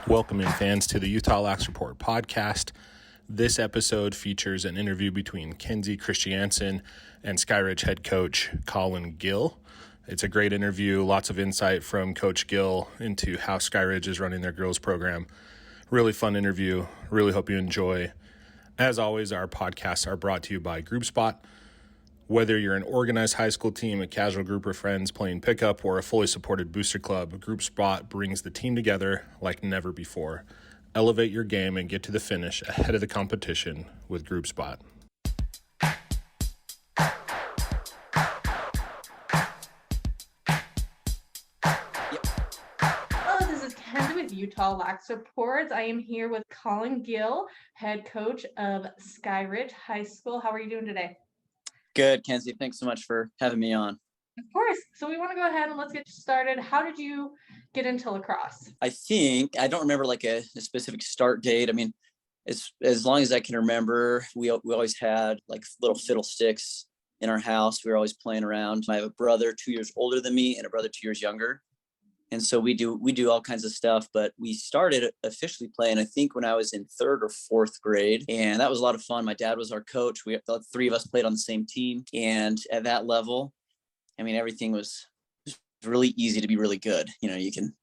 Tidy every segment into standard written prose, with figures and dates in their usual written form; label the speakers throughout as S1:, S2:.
S1: Welcoming fans to the Utah Lax Report podcast. This episode features an interview between Kenzie Christiansen and Skyridge Head Coach Colin Gill. It's a great interview, lots of insight from Coach Gill into how Skyridge is running their girls program. Really fun interview. Really hope you enjoy. As always, our podcasts are brought to you by GroupSpot. Whether you're an organized high school team, a casual group of friends playing pickup, or a fully supported booster club, GroupSpot brings the team together like never before. Elevate your game and get to the finish ahead of the competition with GroupSpot.
S2: Hello, this is Kenzie with Utah Lax Report. I am here with Colin Gill, head coach of Skyridge High School. How are you doing today?
S3: Good, Kenzie. Thanks so much for having me on.
S2: Of course. So we want to go ahead and let's get started. How did you get into lacrosse?
S3: I don't remember like a specific start date. I mean, as long as I can remember, we always had like little fiddlesticks in our house. We were always playing around. I have a brother 2 years older than me and a brother 2 years younger. And so we do all kinds of stuff, but we started officially playing, I think, when I was in third or fourth grade. And that was a lot of fun. My dad was our coach. The three of us played on the same team. And at that level, I mean, everything was really easy to be really good. You know, you can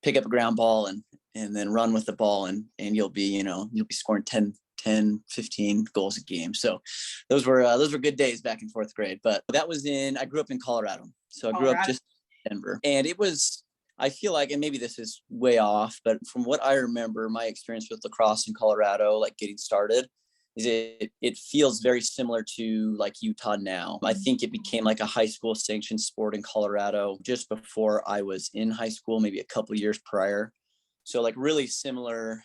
S3: pick up a ground ball and then run with the ball and you'll be scoring 10, 15 goals a game. So those were good days back in fourth grade. But I grew up in Colorado. So I grew up just in Denver. And I feel like, and maybe this is way off, but from what I remember, my experience with lacrosse in Colorado, like getting started, is it feels very similar to like Utah now. I think it became like a high school sanctioned sport in Colorado just before I was in high school, maybe a couple of years prior. So like really similar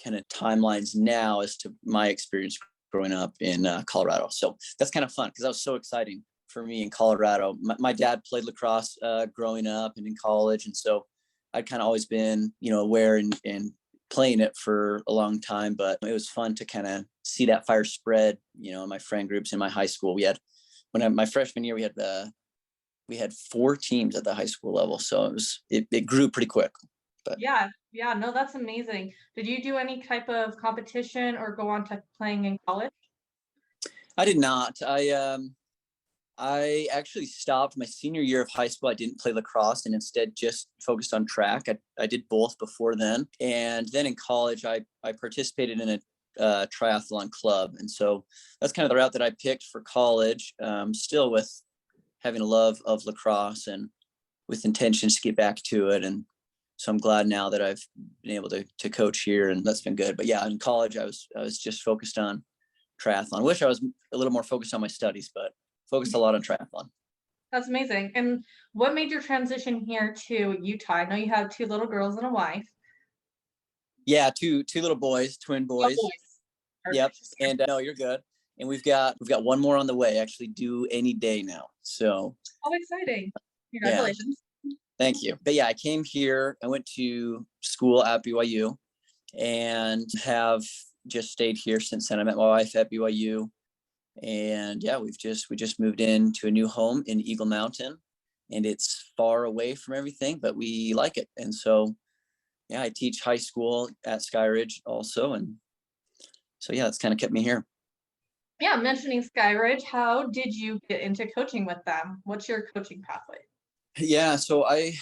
S3: kind of timelines now as to my experience growing up in Colorado. So that's kind of fun because that was so exciting for me in Colorado. My dad played lacrosse growing up and in college. And so I'd kind of always been, aware and playing it for a long time, but it was fun to kind of see that fire spread, in my friend groups in my high school. My freshman year, we had 4 teams at the high school level. So it grew pretty quick. But
S2: Yeah, no, that's amazing. Did you do any type of competition or go on to playing in college?
S3: I did not. I actually stopped my senior year of high school. I didn't play lacrosse and instead just focused on track. I did both before then. And then in college, I participated in a triathlon club. And so that's kind of the route that I picked for college, still with having a love of lacrosse and with intentions to get back to it. And so I'm glad now that I've been able to coach here, and that's been good. But yeah, in college, I was just focused on triathlon. Wish I was a little more focused on my studies, but focused a lot on triathlon.
S2: That's amazing. And what made your transition here to Utah? I know you have 2 little girls and a wife.
S3: Yeah, two little boys, twin boys. Yep. And no, you're good. And we've got one more on the way, actually due any day now. So
S2: exciting. Congratulations.
S3: Yeah. Thank you. But yeah, I came here, I went to school at BYU and have just stayed here since then. I met my wife at BYU. And yeah, we just moved into a new home in Eagle Mountain, and it's far away from everything, but we like it. And so, yeah, I teach high school at Skyridge also. And so, yeah, it's kind of kept me here.
S2: Yeah. Mentioning Skyridge, how did you get into coaching with them? What's your coaching pathway?
S3: Yeah, so I've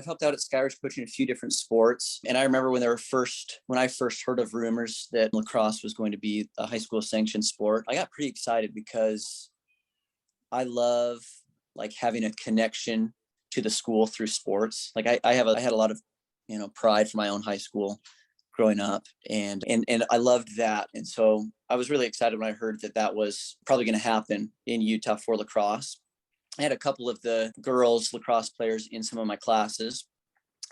S3: helped out at Skyridge coaching a few different sports. And I remember when I first heard of rumors that lacrosse was going to be a high school sanctioned sport, I got pretty excited because I love like having a connection to the school through sports. Like I had a lot of, pride for my own high school growing up, and I loved that. And so I was really excited when I heard that was probably going to happen in Utah for lacrosse. I had a couple of the girls lacrosse players in some of my classes,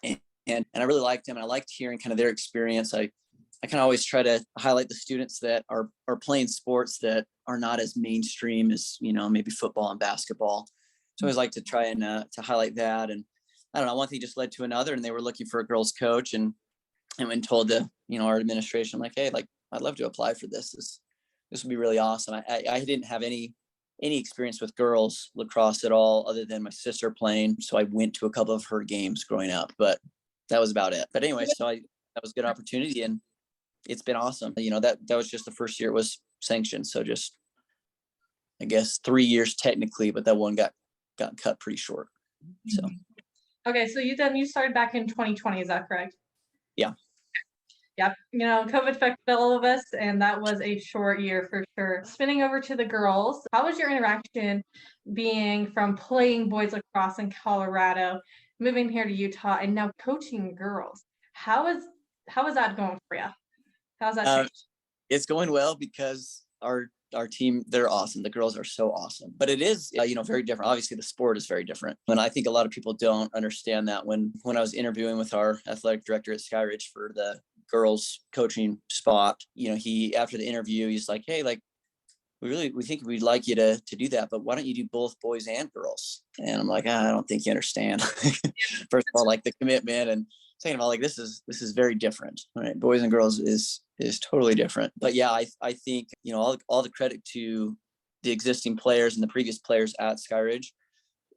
S3: and I really liked them. And I liked hearing kind of their experience. I kind of always try to highlight the students that are playing sports that are not as mainstream as, maybe football and basketball. So I always like to try and to highlight that. And I don't know, one thing just led to another, and they were looking for a girls coach, and when told our administration, I'm like, hey, like I'd love to apply for this. This would be really awesome. I didn't have any experience with girls lacrosse at all, other than my sister playing. So I went to a couple of her games growing up, but that was about it. But anyway, so that was a good opportunity, and it's been awesome. That was just the first year it was sanctioned. So just, I guess, 3 years technically, but that one got cut pretty short. So.
S2: Okay. So you started back in 2020. Is that correct?
S3: Yeah.
S2: Yeah. COVID affected all of us, and that was a short year for sure. Spinning over to the girls, how was your interaction being from playing boys lacrosse in Colorado, moving here to Utah, and now coaching girls? How is that going for you? How's that changed?
S3: It's going well because our team, they're awesome. The girls are so awesome, but it is, very different. Obviously the sport is very different. And I think a lot of people don't understand that. When I was interviewing with our athletic director at Skyridge for the girls coaching spot, he, after the interview, he's like, hey, like, we think we'd like you to do that, but why don't you do both boys and girls? And I'm like, I don't think you understand. First of all, like, the commitment, and second of all, like, this is very different, right? Boys and girls is totally different. But yeah, I think, all the credit to the existing players and the previous players at Skyridge.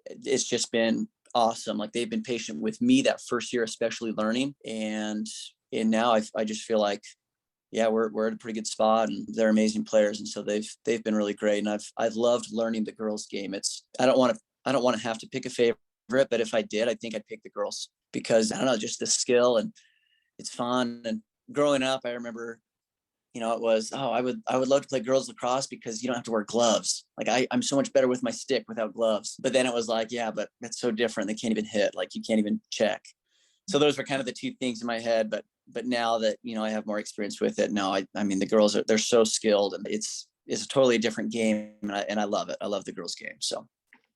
S3: It's just been awesome. Like, they've been patient with me that first year, especially learning. And now I just feel like, yeah, we're at a pretty good spot, and they're amazing players. And so they've been really great. And I've loved learning the girls game. I don't want to have to pick a favorite, but if I did, I think I'd pick the girls, because I don't know, just the skill, and it's fun. And growing up, I remember, it was, I would love to play girls lacrosse because you don't have to wear gloves. Like, I'm so much better with my stick without gloves. But then it was like, yeah, but that's so different. They can't even hit, like, you can't even check. So those were kind of the two things in my head. But now that, I have more experience with it, no, I mean, the girls they're so skilled, and it's a totally different game. And I love it. I love the girls game. So.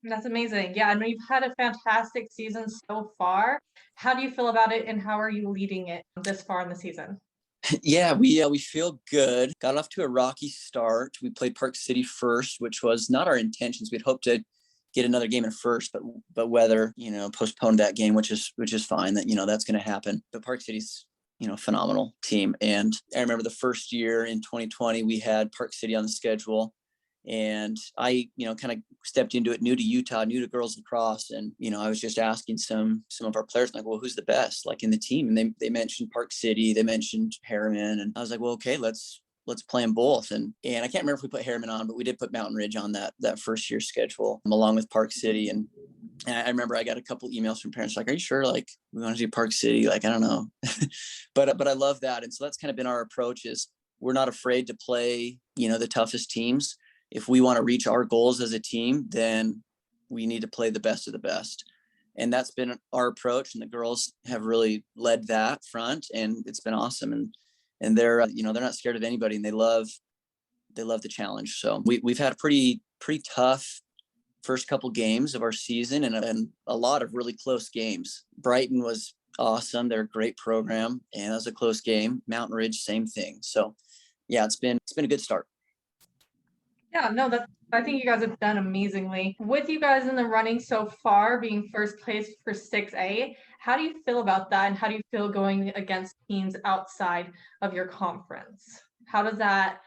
S2: That's amazing. Yeah, I know you've had a fantastic season so far. How do you feel about it, and how are you leading it this far in the season?
S3: Yeah, we feel good. Got off to a rocky start. We played Park City first, which was not our intentions. We'd hoped to get another game in first, but weather, postponed that game, which is fine. That that's going to happen. But Park City's phenomenal team. And I remember the first year in 2020, we had Park City on the schedule. And I, kind of stepped into it new to Utah, new to girls lacrosse. And, I was just asking some of our players, like, well, who's the best, like, in the team? And they mentioned Park City, they mentioned Harriman. And I was like, well, okay, let's play them both. And I can't remember if we put Harriman on, but we did put Mountain Ridge on that first year schedule, along with Park City. And I remember I got a couple emails from parents like, are you sure, like, we want to do Park City? Like, I don't know. but I love that. And so that's kind of been our approach, is we're not afraid to play, the toughest teams. If we want to reach our goals as a team, then we need to play the best of the best. And that's been our approach. And the girls have really led that front, and it's been awesome. And they're, they're not scared of anybody, and they love the challenge. So we've had a pretty tough first couple games of our season, and a lot of really close games. Brighton was awesome. They're a great program, and that was a close game. Mountain Ridge, same thing. So yeah, it's been a good start.
S2: Yeah, no, I think you guys have done amazingly. With you guys in the running so far, being first place for 6A, how do you feel about that? And how do you feel going against teams outside of your conference? How does that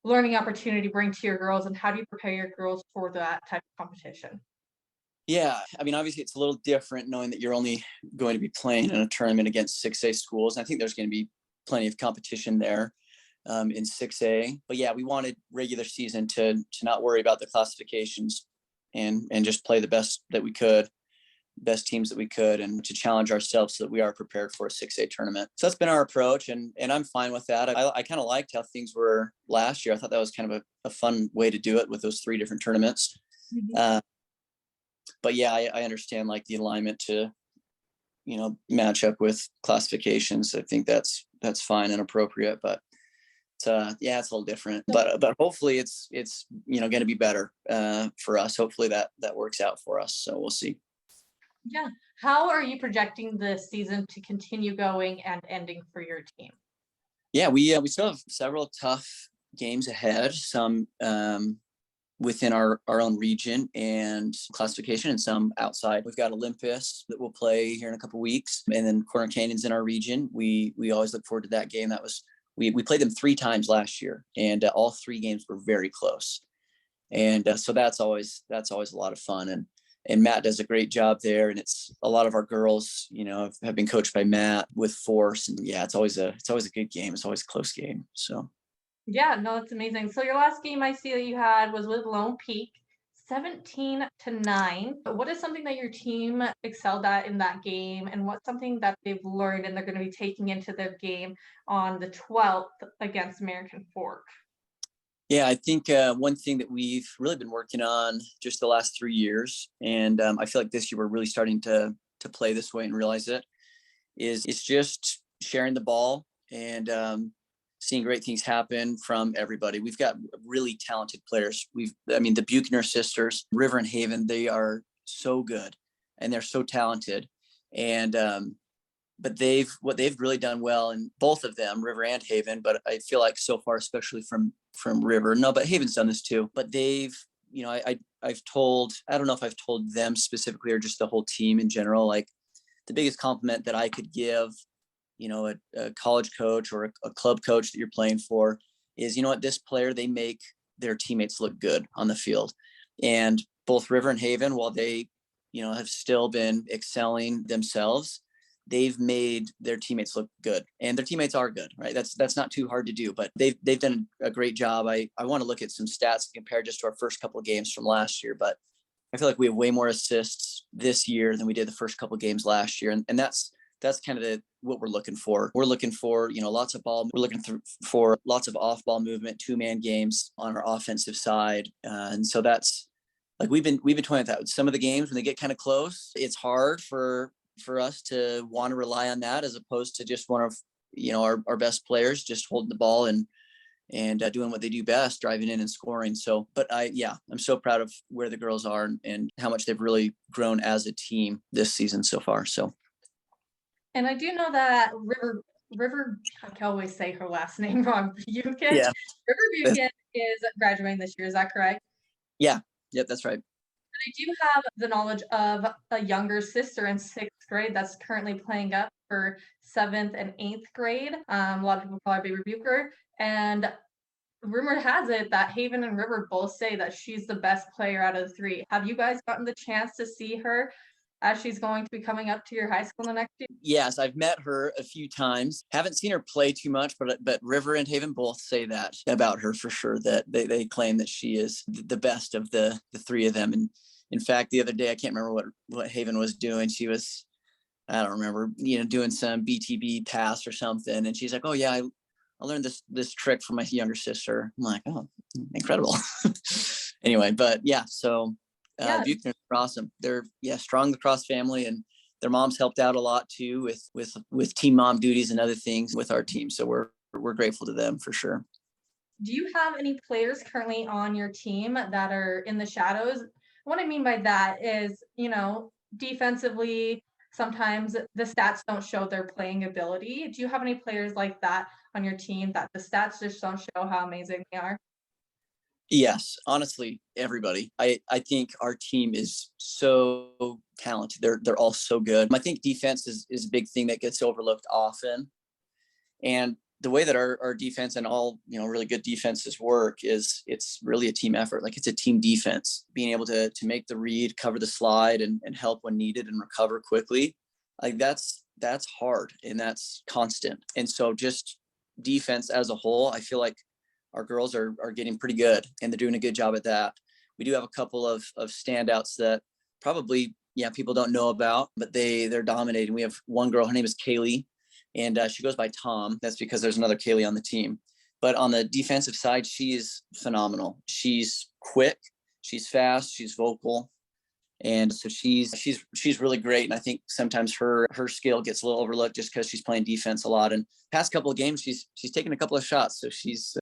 S2: learning opportunity bring to your girls, and how do you prepare your girls for that type of competition?
S3: Yeah, I mean, obviously it's a little different knowing that you're only going to be playing in a tournament against 6A schools. And I think there's going to be plenty of competition there. In 6A, but yeah, we wanted regular season to not worry about the classifications and just play the best teams that we could, and to challenge ourselves so that we are prepared for a 6A tournament. So that's been our approach, and I'm fine with that. I kind of liked how things were last year. I thought that was kind of a fun way to do it with those 3 different tournaments. Mm-hmm. But yeah, I understand, like, the alignment to, match up with classifications. I think that's fine and appropriate, but yeah, it's a little different, but hopefully it's going to be better for us. Hopefully that works out for us. So we'll see.
S2: Yeah. How are you projecting the season to continue going and ending for your team?
S3: Yeah, we still have several tough games ahead. Some within our own region and classification, and some outside. We've got Olympus that we'll play here in a couple weeks, and then Corner Canyon's in our region. We always look forward to that game. That was. We played them 3 times last year, and all 3 games were very close. And so that's always a lot of fun. and Matt does a great job there. And it's a lot of our girls, have been coached by Matt with force. And yeah, it's always a good game. It's always a close game. So.
S2: Yeah, no, it's amazing. So your last game I see that you had was with Lone Peak, 17-9. What is something that your team excelled at in that game, and what's something that they've learned and they're going to be taking into their game on the 12th against American Fork?
S3: Yeah, I think one thing that we've really been working on just the last 3 years, and I feel like this year we're really starting to play this way and realize is it's just sharing the ball and seeing great things happen from everybody. We've got really talented players. The Buchner sisters, River and Haven, they are so good and they're so talented. And but what they've really done well, and both of them, River and Haven, but I feel like so far, especially from River, no, but Haven's done this too. But they've, I've told, I don't know if I've told them specifically or just the whole team in general, like the biggest compliment that I could give, a college coach or a club coach that you're playing for is, this player, they make their teammates look good on the field. And both River and Haven, while they, have still been excelling themselves, they've made their teammates look good, and their teammates are good, right? That's not too hard to do, but they've done a great job. I want to look at some stats compared just to our first couple of games from last year, but I feel like we have way more assists this year than we did the first couple of games last year. And that's kind of what we're looking for. We're looking for, lots of ball. We're looking for lots of off ball movement, 2-man games on our offensive side. And so that's like, we've been toying with that. Some of the games when they get kind of close, it's hard for us to want to rely on that as opposed to just one of, our best players just holding the ball and doing what they do best, driving in and scoring. So, but I'm so proud of where the girls are and how much they've really grown as a team this season so far. So.
S2: And I do know that River, I can always say her last name wrong. Buchan.
S3: Yeah.
S2: River Buchan is graduating this year. Is that correct?
S3: Yeah. Yep. That's right.
S2: I do have the knowledge of a younger sister in 6th grade that's currently playing up for 7th and 8th grade. A lot of people call her Baby Bucher. And rumor has it that Haven and River both say that she's the best player out of the 3. Have you guys gotten the chance to see her as she's going to be coming up to your high school in the next year?
S3: Yes, I've met her a few times. Haven't seen her play too much, but River and Haven both say that about her for sure, that they claim that she is the best of the 3 of them. And in fact, the other day, I can't remember what Haven was doing. She was, I don't remember, doing some BTB pass or something. And she's like, oh yeah, I learned this trick from my younger sister. I'm like, oh, incredible. Anyway, but yeah, so Buchner are awesome. They're strong lacrosse family, and their moms helped out a lot too with team mom duties and other things with our team. So we're grateful to them for sure.
S2: Do you have any players currently on your team that are in the shadows? What I mean by that is, defensively, sometimes the stats don't show their playing ability. Do you have any players like that on your team that the stats just don't show how amazing they are?
S3: Yes, honestly, everybody. I think our team is so talented. They're all so good. I think defense is a big thing that gets overlooked often. And the way that our defense and all, really good defenses work is it's really a team effort. Like, it's a team defense, being able to make the read, cover the slide, and help when needed and recover quickly. Like, that's hard and that's constant. And so just defense as a whole, I feel like our girls are getting pretty good, and they're doing a good job at that. We do have a couple of standouts that probably, people don't know about, but they're dominating. We have one girl, her name is Kaylee, and she goes by Tom. That's because there's another Kaylee on the team. But on the defensive side, she is phenomenal. She's quick, she's fast, she's vocal. And so she's really great. And I think sometimes her skill gets a little overlooked just because she's playing defense a lot. And past couple of games, she's taken a couple of shots. So she's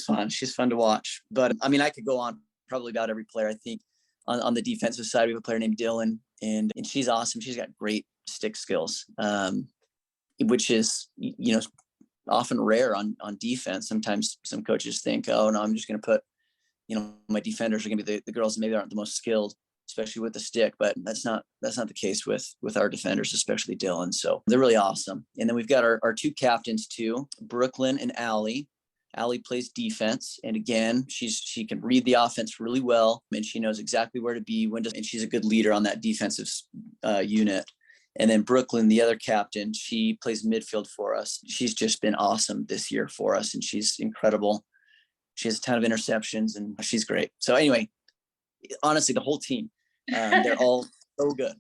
S3: fun. She's fun to watch. But I mean, I could go on probably about every player. I think on the defensive side, we have a player named Dylan, and she's awesome. She's got great stick skills, which is, often rare on defense. Sometimes some coaches think, oh no, I'm just going to put, my defenders are going to be the girls that maybe aren't the most skilled, especially with the stick, but that's not the case with our defenders, especially Dylan. So they're really awesome. And then we've got our 2 captains too, Brooklyn and Allie. Allie plays defense. And again, she can read the offense really well, and she knows exactly where to be, and she's a good leader on that defensive unit. And then Brooklyn, the other captain, she plays midfield for us. She's just been awesome this year for us, and she's incredible. She has a ton of interceptions, and she's great. So anyway, honestly, the whole team, they're all so good.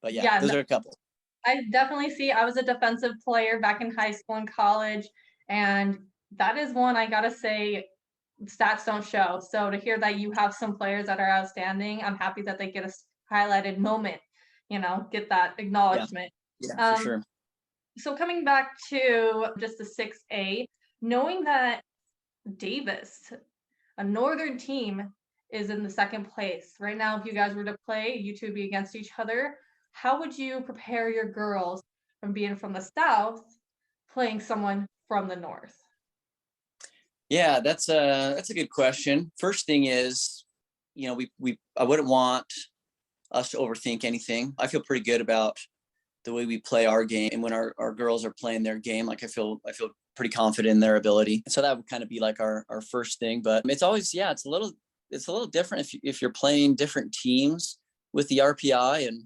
S3: But yeah, those are a couple.
S2: I definitely see. I was a defensive player back in high school and college, and that is one I gotta say, stats don't show. So to hear that you have some players that are outstanding, I'm happy that they get a highlighted moment, get that acknowledgement.
S3: Yeah, for sure.
S2: So coming back to just the 6A, knowing that Davis, a northern team, is in the second place right now. If you guys were to play, you two be against each other, how would you prepare your girls from being from the south playing someone from the north?
S3: Yeah, that's a good question. First thing is, I wouldn't want us to overthink anything. I feel pretty good about the way we play our game, and when our girls are playing their game, like I feel pretty confident in their ability. So that would kind of be like our first thing. But it's always, it's a little different if you're playing different teams with the RPI, and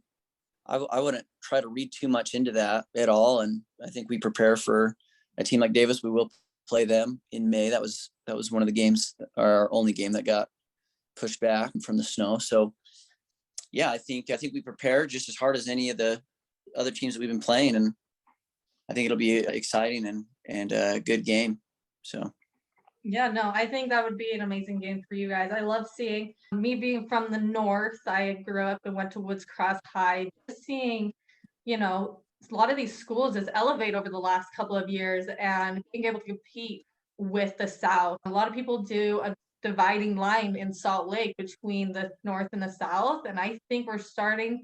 S3: I wouldn't try to read too much into that at all. And I think we prepare for a team like Davis. We will play them in May. That was one of the games, our only game that got pushed back from the snow. So yeah, I think we prepare just as hard as any of the other teams that we've been playing, and I think it'll be exciting and a good game. So
S2: yeah, no, I think that would be an amazing game for you guys. I love seeing, me being from the north, I grew up and went to Woods Cross High, just seeing, a lot of these schools just elevate over the last couple of years, and being able to compete with the south. A lot of people do a dividing line in Salt Lake between the north and the south, and I think we're starting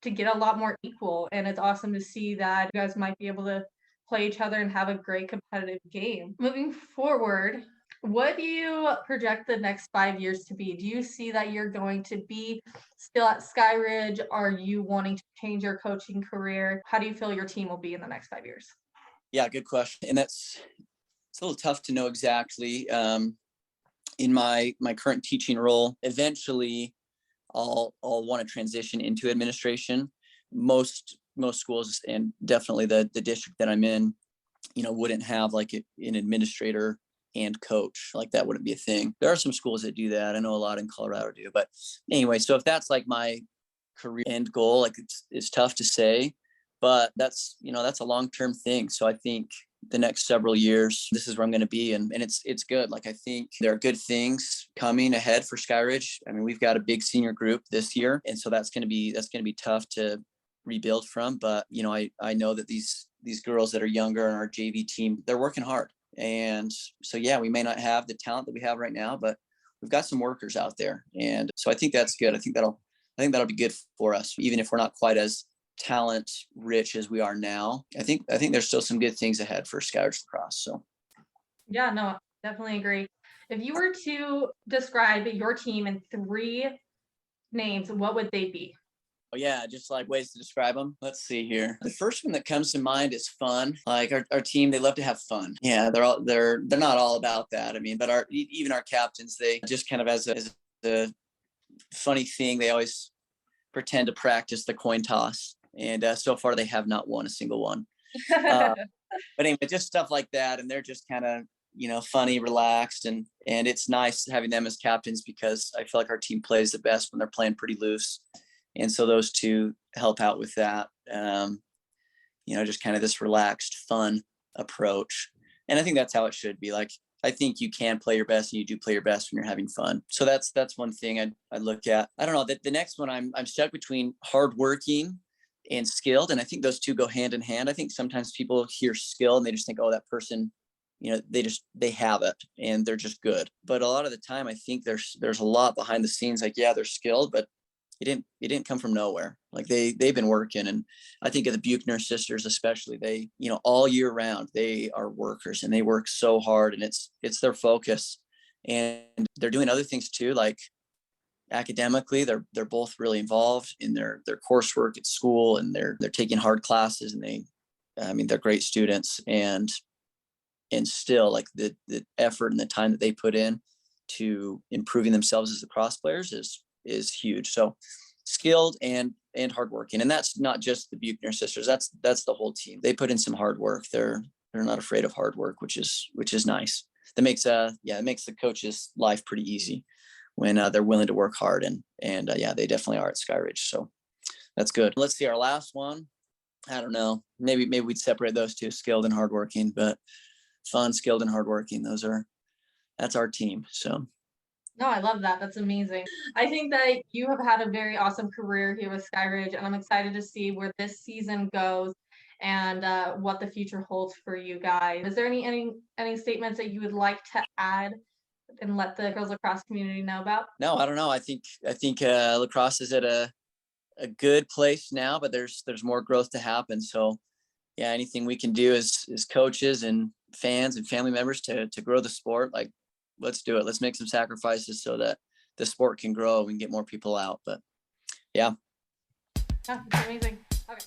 S2: to get a lot more equal, and it's awesome to see that you guys might be able to play each other and have a great competitive game. Moving forward, what do you project the next 5 years to be? Do you see that you're going to be still at Skyridge? Are you wanting to change your coaching career? How do you feel your team will be in the next 5 years?
S3: Yeah, good question. And it's a little tough to know exactly. In my current teaching role, eventually I'll want to transition into administration. Most schools, and definitely the district that I'm in, wouldn't have like an administrator and coach. Like that wouldn't be a thing. There are some schools that do that. I know a lot in Colorado do. But anyway, so if that's like my career end goal, like it's tough to say, but that's a long-term thing. So I think the next several years, this is where I'm going to be. And it's good. Like, I think there are good things coming ahead for Skyridge. I mean, we've got a big senior group this year. And so that's going to be tough to rebuild from. But, I know that these girls that are younger on our JV team, they're working hard. And so, yeah, we may not have the talent that we have right now, but we've got some workers out there. And so I think that's good. I think that'll be good for us, even if we're not quite as talent rich as we are now. I think there's still some good things ahead for Skyridge lacrosse. So
S2: yeah, no, definitely agree. If you were to describe your team in 3 names, what would they be?
S3: Oh yeah, just like ways to describe them. Let's see here. The first one that comes to mind is fun. Like our team, they love to have fun. Yeah, they're not all about that. I mean, but even our captains, they just kind of as a funny thing, they always pretend to practice the coin toss. And so far they have not won a single one. But anyway, just stuff like that. And they're just kind of, funny, relaxed. And it's nice having them as captains, because I feel like our team plays the best when they're playing pretty loose. And so those two help out with that, just kind of this relaxed, fun approach. And I think that's how it should be. Like, I think you can play your best, and you do play your best when you're having fun. So that's one thing I look at. I don't know, the next one I'm stuck between hardworking and skilled. And I think those two go hand in hand. I think sometimes people hear skill and they just think, oh, that person, they have it and they're just good. But a lot of the time, I think there's a lot behind the scenes. Like, yeah, they're skilled, but it didn't come from nowhere. Like they've been working. And I think of the Buchner sisters, especially, they, all year round, they are workers and they work so hard, and it's their focus. And they're doing other things too. Like academically, they're both really involved in their coursework at school, and they're taking hard classes, and they're great students. And and still like the effort and the time that they put in to improving themselves as lacrosse players is huge. So skilled and hardworking. And that's not just the Buchner sisters. That's the whole team. They put in some hard work. They're not afraid of hard work, which is nice. That makes it makes the coach's life pretty easy when they're willing to work hard. And they definitely are at Skyridge. So that's good. Let's see, our last one. I don't know. Maybe we'd separate those two, skilled and hardworking, but fun, skilled and hardworking. That's our team. So.
S2: No, I love that. That's amazing. I think that you have had a very awesome career here with Skyridge, and I'm excited to see where this season goes and what the future holds for you guys. Is there any statements that you would like to add and let the girls lacrosse community know about?
S3: No, I don't know. I think lacrosse is at a good place now, but there's more growth to happen. So yeah, anything we can do as coaches and fans and family members to grow the sport, like, let's do it. Let's make some sacrifices so that the sport can grow and get more people out. But yeah.
S2: Yeah, it's amazing. Okay.